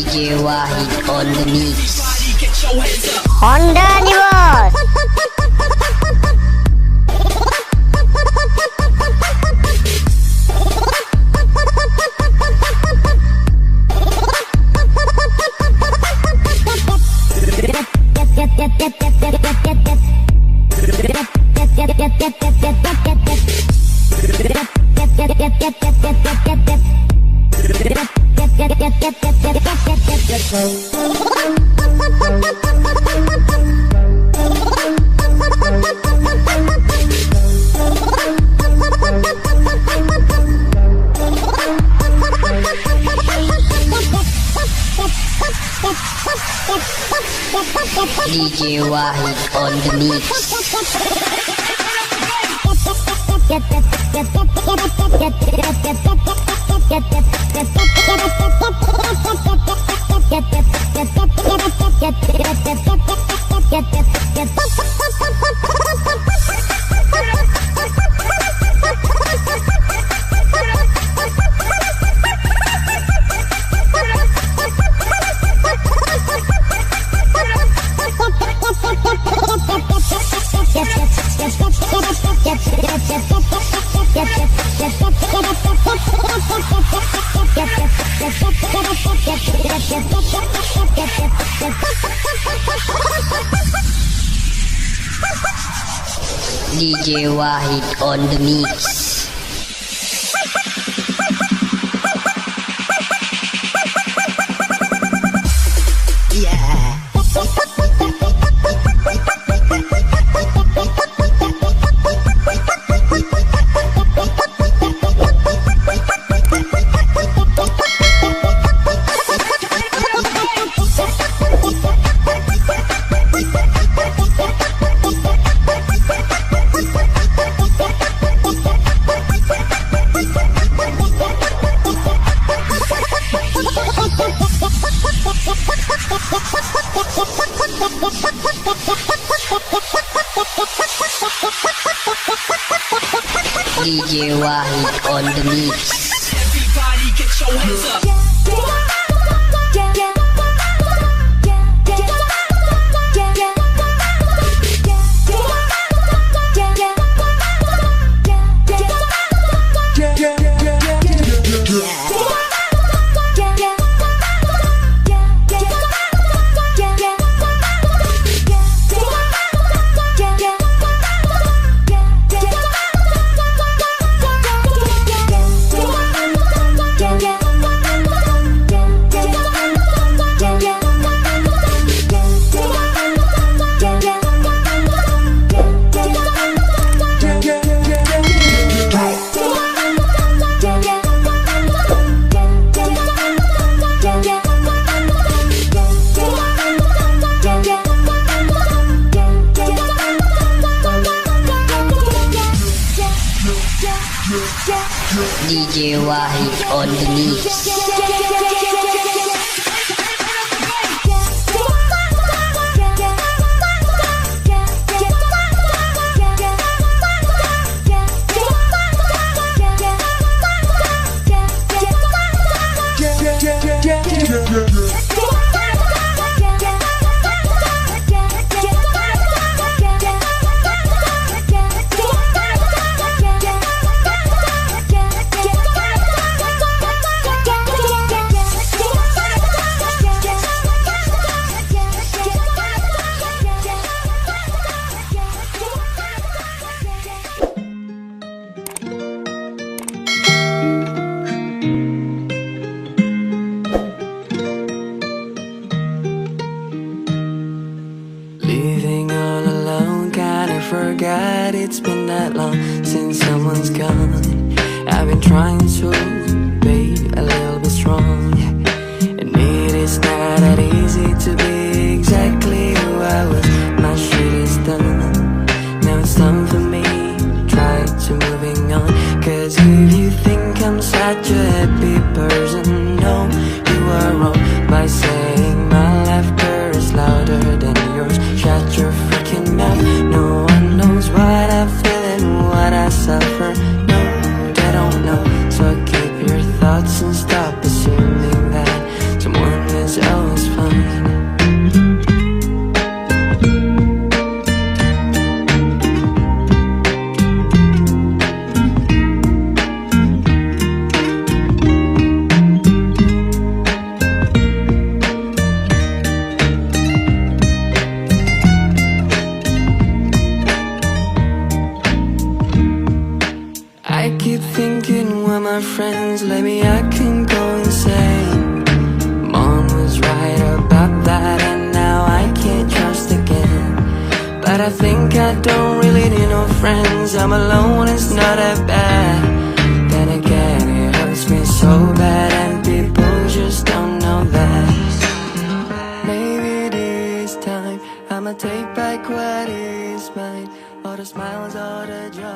DJ Wahid on the mix. Honda nih bos. DJ Wahid on the mix. DJ Wahid on the mix. DJ Wahid on the mix. Everybody get your hands up. DJ Wahid on the mix. Forgot it's been that long since someone's gone. I I've been trying to be a little bit strong, and it is not that easy to be exactly who I was. My shit is done, now it's time for me. Try to moving on, cause if you think I'm such a happy person, no, you are wrong by saying my laughter is louder than yours. Shut your freaking mouth. No one knows what I feel and what I suffer. No, they don't know. So keep your thoughts and stop assuming that someone is always fine. I keep thinking with my friends, maybe I can go insane. Mom was right about that, and now I can't trust again. But I think I don't really need no friends. I'm alone, it's not that bad. Then again, it hurts me so bad, and people just don't know that. Maybe this time I'ma take back what is mine. All the smiles, all the joy.